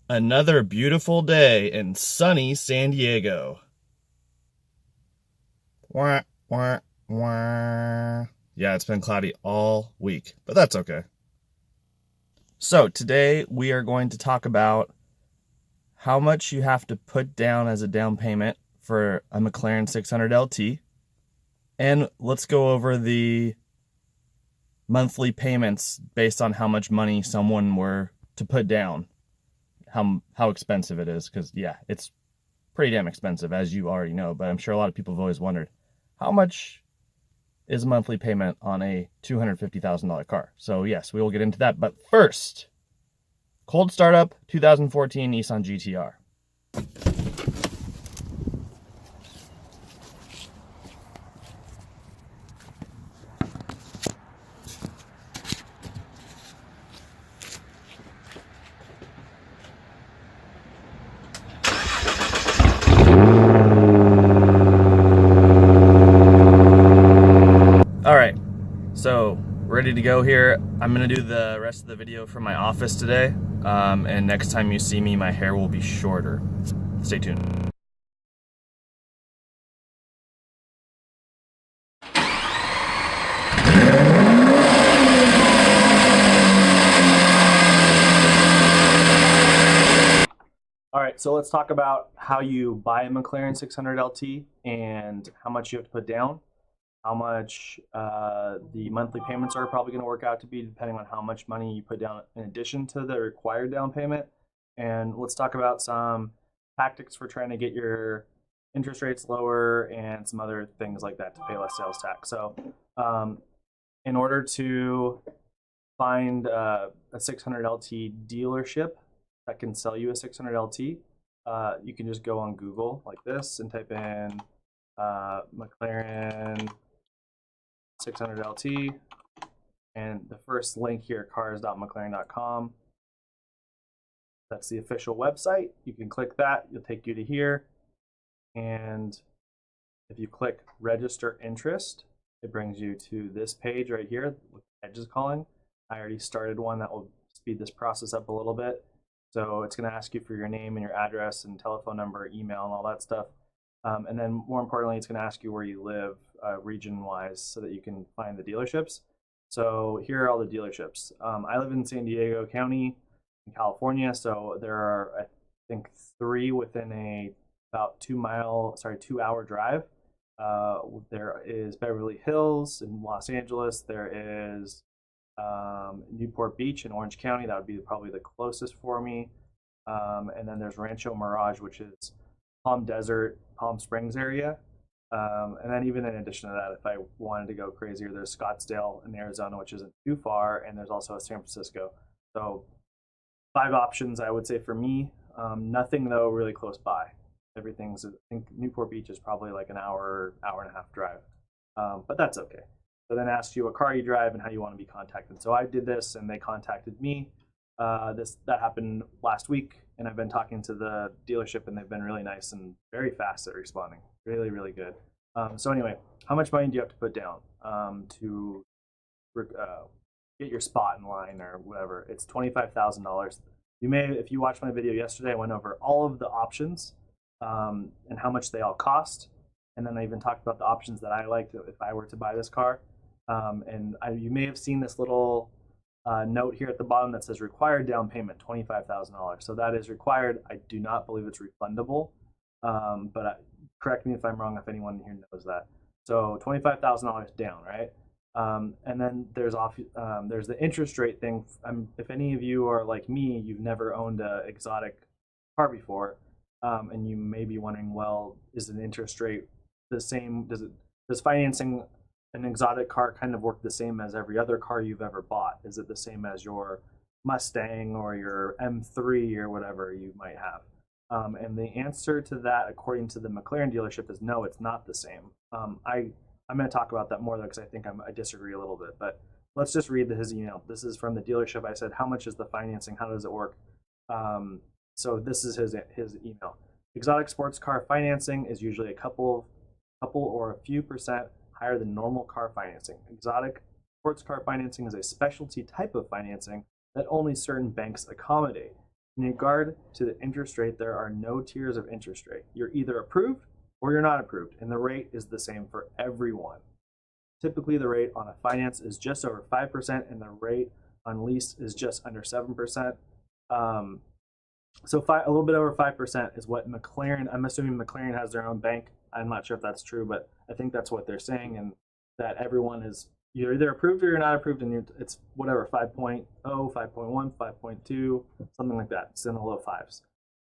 Another beautiful day in sunny San Diego. Wah, wah, wah. Yeah, it's been cloudy all week, but that's okay. So today we are going to talk about how much you have to put down as a down payment for a McLaren 600LT. And let's go over the monthly payments based on how much money someone were to put down. How expensive it is, because yeah, it's pretty damn expensive, as you already know, but I'm sure a lot of people have always wondered, how much is a monthly payment on a $250,000 car? So yes, we will get into that, but first, cold startup 2014 Nissan GTR. All right, so ready to go here. I'm gonna do the rest of the video from my office today, and next time you see me, my hair will be shorter. Stay tuned. All right, so let's talk about how you buy a McLaren 600LT and how much you have to put down, how much the monthly payments are probably going to work out to be depending on how much money you put down in addition to the required down payment. And let's talk about some tactics for trying to get your interest rates lower and some other things like that to pay less sales tax. So in order to find a 600LT dealership that can sell you a 600LT, you can just go on Google like this and type in McLaren 600LT, and the first link here, cars.mclaren.com. That's the official website. You can click that, it'll take you to here, and if you click register interest, it brings you to this page right here, what Edge is calling. I already started one that will speed this process up a little bit. So it's going to ask you for your name and your address and telephone number, email, and all that stuff. And then more importantly, it's going to ask you where you live region-wise so that you can find the dealerships. So here are all the dealerships. I live in San Diego County in California, so there are, I think, 3 within a about 2-hour drive. There is Beverly Hills in Los Angeles. There is Newport Beach in Orange County. That would be probably the closest for me. And then there's Rancho Mirage, which is Palm Desert, Palm Springs area. And then even in addition to that, if I wanted to go crazier, there's Scottsdale in Arizona, which isn't too far, and there's also San Francisco. So 5 options, I would say, for me. Nothing, though, really close by. Everything's, I think Newport Beach is probably like an hour, hour and a half drive. But that's okay. So then asks you what car you drive and how you want to be contacted. So I did this and they contacted me. That happened last week, and I've been talking to the dealership and they've been really nice and very fast at responding. Really, really good. So anyway, how much money do you have to put down to get your spot in line or whatever? It's $25,000. You may, if you watched my video yesterday, I went over all of the options and how much they all cost. And then I even talked about the options that I liked if I were to buy this car. You may have seen this little note here at the bottom that says required down payment, $25,000. So that is required. I do not believe it's refundable, but correct me if I'm wrong if anyone here knows that. So $25,000 down, right? And then there's the interest rate thing. If any of you are like me, you've never owned an exotic car before, and you may be wondering, well, is an interest rate the same? Does financing an exotic car kind of work the same as every other car you've ever bought? Is it the same as your Mustang or your M3 or whatever you might have? And the answer to that, according to the McLaren dealership, is no, it's not the same. I'm going to talk about that more though, because I think I disagree a little bit. But let's just read his email. This is from the dealership. I said, how much is the financing? How does it work? So this is his email. Exotic sports car financing is usually a couple or a few percent higher than normal car financing. Exotic sports car financing is a specialty type of financing that only certain banks accommodate. In regard to the interest rate, there are no tiers of interest rate. You're either approved or you're not approved, and the rate is the same for everyone. Typically, the rate on a finance is just over 5%, and the rate on lease is just under 7%. So a little bit over 5% is what McLaren, I'm assuming McLaren has their own bank. I'm not sure if that's true, but I think that's what they're saying, and that everyone is, you're either approved or you're not approved, and it's whatever, 5.0, 5.1, 5.2, something like that. It's in the low fives.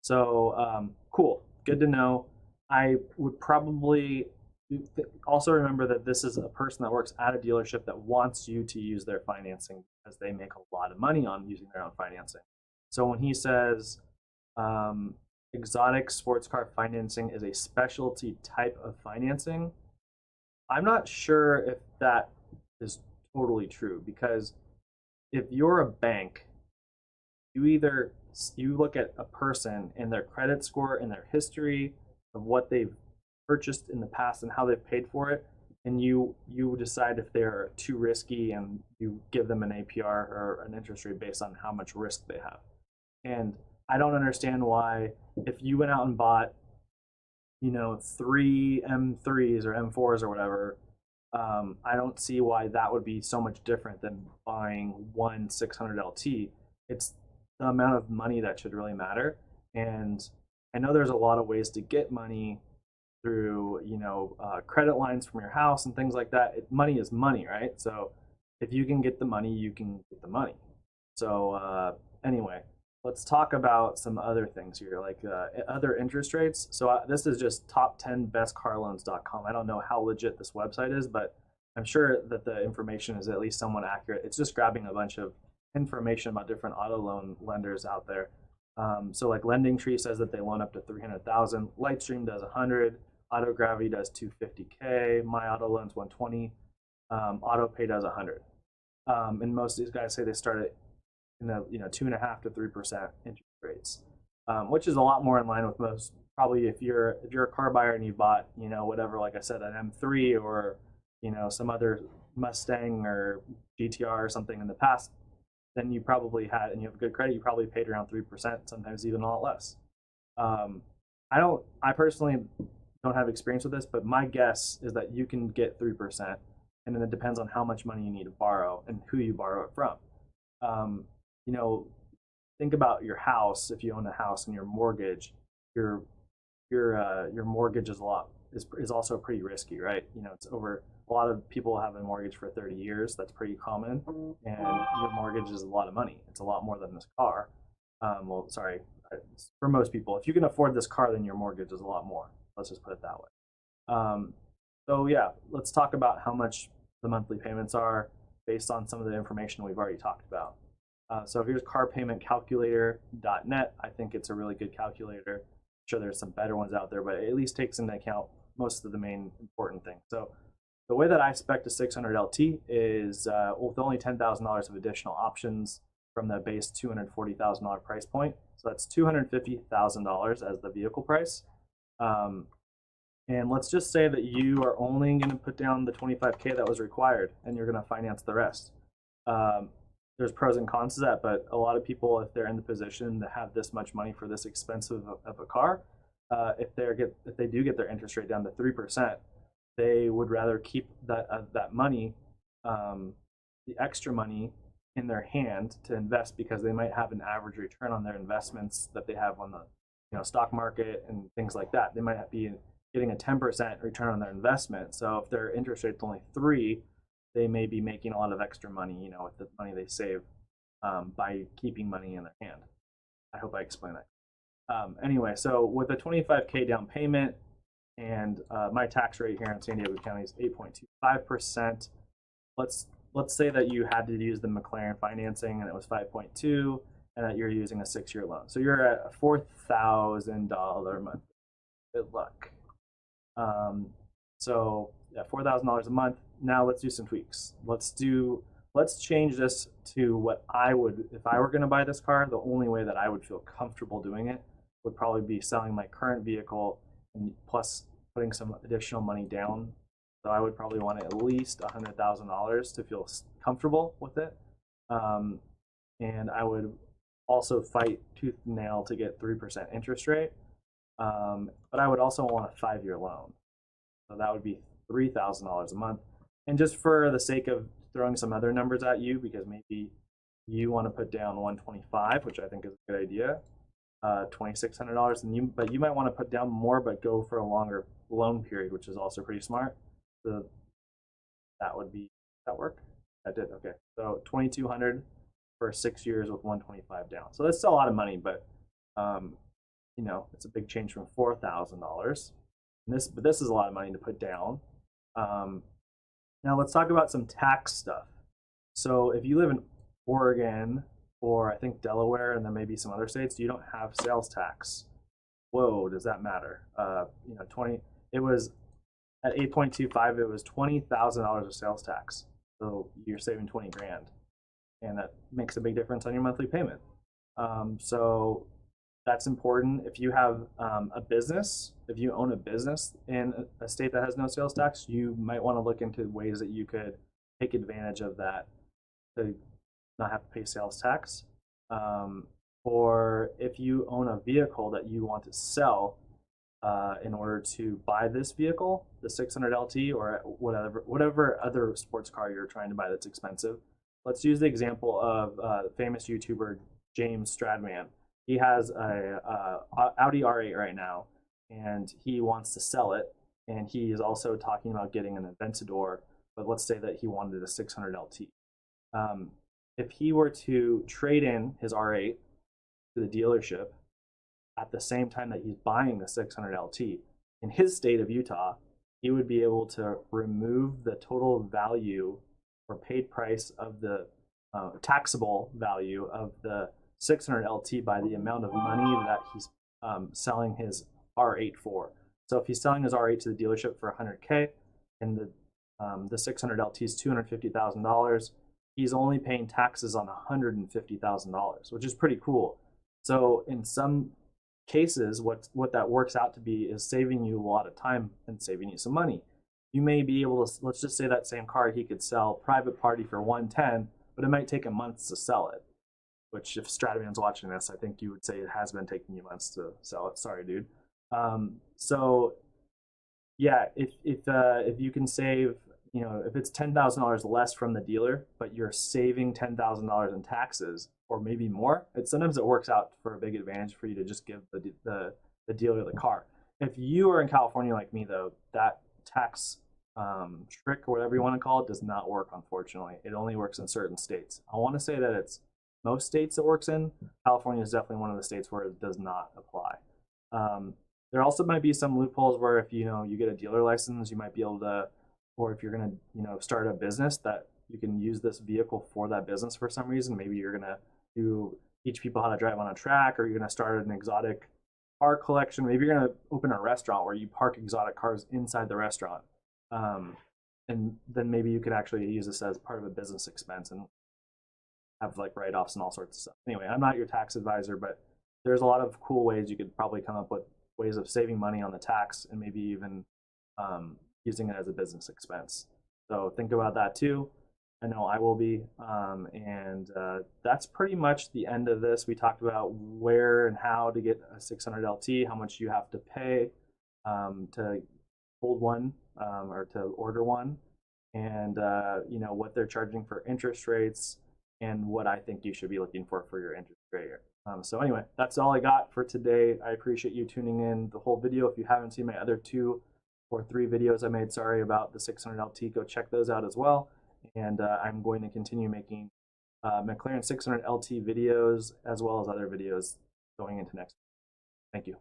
So cool, good to know. I would probably also remember that this is a person that works at a dealership that wants you to use their financing because they make a lot of money on using their own financing. So when he says exotic sports car financing is a specialty type of financing, I'm not sure if that is totally true, because if you're a bank, you look at a person and their credit score and their history of what they've purchased in the past and how they've paid for it, and you decide if they're too risky, and you give them an APR or an interest rate based on how much risk they have. And I don't understand why, if you went out and bought, 3 M3s or M4s or whatever, I don't see why that would be so much different than buying one 600LT. It's the amount of money that should really matter. And I know there's a lot of ways to get money through, credit lines from your house and things like that. Money is money, right? So if you can get the money, you can get the money. So anyway, let's talk about some other things here, like other interest rates. So this is just top10bestcarloans.com. I don't know how legit this website is, but I'm sure that the information is at least somewhat accurate. It's just grabbing a bunch of information about different auto loan lenders out there. So like Lending Tree says that they loan up to 300,000. Lightstream does 100. Auto Gravity does 250K. My Auto Loans 120. AutoPay does 100. And most of these guys say they start at 2.5% to 3% interest rates, which is a lot more in line with most. Probably if you're a car buyer and you bought whatever, like I said, an M3 or some other Mustang or GTR or something in the past, then you probably had, and you have good credit, you probably paid around 3%, sometimes even a lot less. I personally don't have experience with this, but my guess is that you can get 3%, and then it depends on how much money you need to borrow and who you borrow it from. Think about your house. If you own a house and your mortgage, your mortgage is also pretty risky, right? It's over. A lot of people have a mortgage for 30 years. That's pretty common, and your mortgage is a lot of money. It's a lot more than this car. Well, sorry, for most people, if you can afford this car, then your mortgage is a lot more. Let's just put it that way. So yeah, let's talk about how much the monthly payments are based on some of the information we've already talked about. So here's carpaymentcalculator.net. I think it's a really good calculator. I'm sure there's some better ones out there, but it at least takes into account most of the main important things. So the way that I spec a 600LT is with only $10,000 of additional options from the base $240,000 price point. So that's $250,000 as the vehicle price. And let's just say that you are only going to put down the $25K that was required, and you're going to finance the rest. There's pros and cons to that, but a lot of people, if they're in the position to have this much money for this expensive of a car, if they do get their interest rate down to 3%, they would rather keep that money, the extra money, in their hand to invest, because they might have an average return on their investments that they have on the stock market and things like that. They might be getting a 10% return on their investment. So if their interest rate's only 3%, they may be making a lot of extra money, with the money they save by keeping money in their hand. I hope I explained that. Anyway, so with a 25K down payment, and my tax rate here in San Diego County is 8.25%. Let's say that you had to use the McLaren financing and it was 5.2, and that you're using a 6-year loan. So you're at a $4,000 a month. Good luck. So yeah, $4,000 a month. Now let's do some tweaks. Let's change this to what I would, if I were going to buy this car, the only way that I would feel comfortable doing it would probably be selling my current vehicle and plus putting some additional money down. So I would probably want at least $100,000 to feel comfortable with it. And I would also fight tooth and nail to get 3% interest rate. But I would also want a 5-year loan. So that would be $3,000 a month. And just for the sake of throwing some other numbers at you, because maybe you want to put down 125, which I think is a good idea, $2,600, and but you might want to put down more, but go for a longer loan period, which is also pretty smart. So that would be that work. That did okay. So 2,200 for 6 years with 125 down. So that's still a lot of money, but you know, it's a big change from $4,000. But this is a lot of money to put down. Now let's talk about some tax stuff. So if you live in Oregon or I think Delaware and then maybe some other states, you don't have sales tax. Whoa, does that matter? You know, it was at 8.25, it was $20,000 of sales tax. So you're saving 20 grand, and that makes a big difference on your monthly payment. So that's important. If you have a business, if you own a business in a state that has no sales tax, you might want to look into ways that you could take advantage of that to not have to pay sales tax. Or if you own a vehicle that you want to sell in order to buy this vehicle, the 600LT or whatever other sports car you're trying to buy that's expensive. Let's use the example of famous YouTuber James Stradman. He has a Audi R8 right now, and he wants to sell it. And he is also talking about getting an Aventador, but let's say that he wanted a 600LT. If he were to trade in his R8 to the dealership at the same time that he's buying the 600LT, in his state of Utah, he would be able to remove the total value or paid price of the taxable value of the 600LT by the amount of money that he's selling his R8 for. So if he's selling his R8 to the dealership for $100K and the 600LT is $250,000, he's only paying taxes on $150,000, which is pretty cool. So in some cases, what that works out to be is saving you a lot of time and saving you some money. You may be able to, let's just say that same car he could sell private party for $110, but it might take him months to sell it. Which, if Stradman's watching this, I think you would say it has been taking you months to sell it. Sorry, dude. So yeah, if you can save, you know, if it's $10,000 less from the dealer, but you're saving $10,000 in taxes or maybe more, sometimes it works out for a big advantage for you to just give the dealer the car. If you are in California like me, though, that tax trick or whatever you want to call it does not work, unfortunately. It only works in certain states. I want to say that it's most states it works in. California is definitely one of the states where it does not apply. There also might be some loopholes where if you get a dealer license, you might be able to, or if you're gonna start a business, that you can use this vehicle for that business for some reason. Maybe you're gonna teach people how to drive on a track, or you're gonna start an exotic car collection. Maybe you're gonna open a restaurant where you park exotic cars inside the restaurant, and then maybe you could actually use this as part of a business expense and have like write-offs and all sorts of stuff. Anyway, I'm not your tax advisor, but there's a lot of cool ways you could probably come up with ways of saving money on the tax and maybe even using it as a business expense. So think about that too. I know I will be. And that's pretty much the end of this. We talked about where and how to get a 600LT, how much you have to pay to hold one or to order one, and what they're charging for interest rates, and what I think you should be looking for your interest rate. So anyway, that's all I got for today. I appreciate you tuning in the whole video. If you haven't seen my other 2 or 3 videos I made, about the 600LT, go check those out as well. And I'm going to continue making McLaren 600LT videos as well as other videos going into next week. Thank you.